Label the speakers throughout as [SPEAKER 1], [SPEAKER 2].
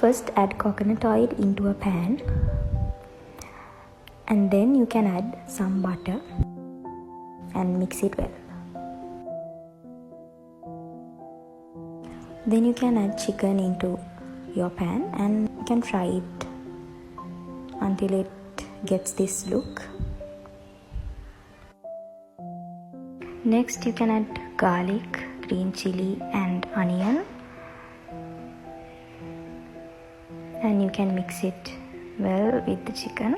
[SPEAKER 1] First add coconut oil into a pan, and then you can add some butter and mix it well. Then you can add chicken into your pan and you can fry it until it gets this look. Next you can add garlic, green chili and onion, and you can mix it well with the chicken.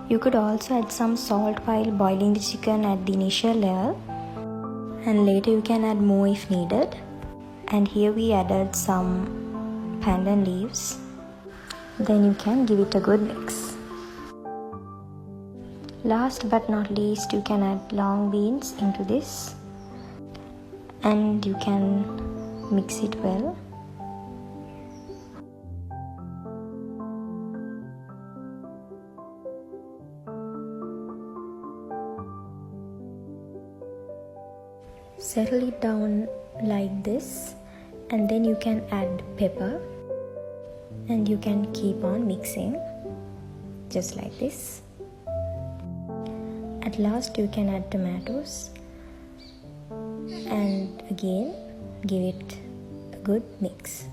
[SPEAKER 1] You could also add some salt while boiling the chicken at the initial level, and later you can add more if needed. And here we added some pandan leaves. Then you can give it a good mix. Last but not least, you can add long beans into this, and you can mix it well. Settle it down like this, and then you can add pepper, and you can keep on mixing just like this. At last you can add tomatoes, and again give it a good mix.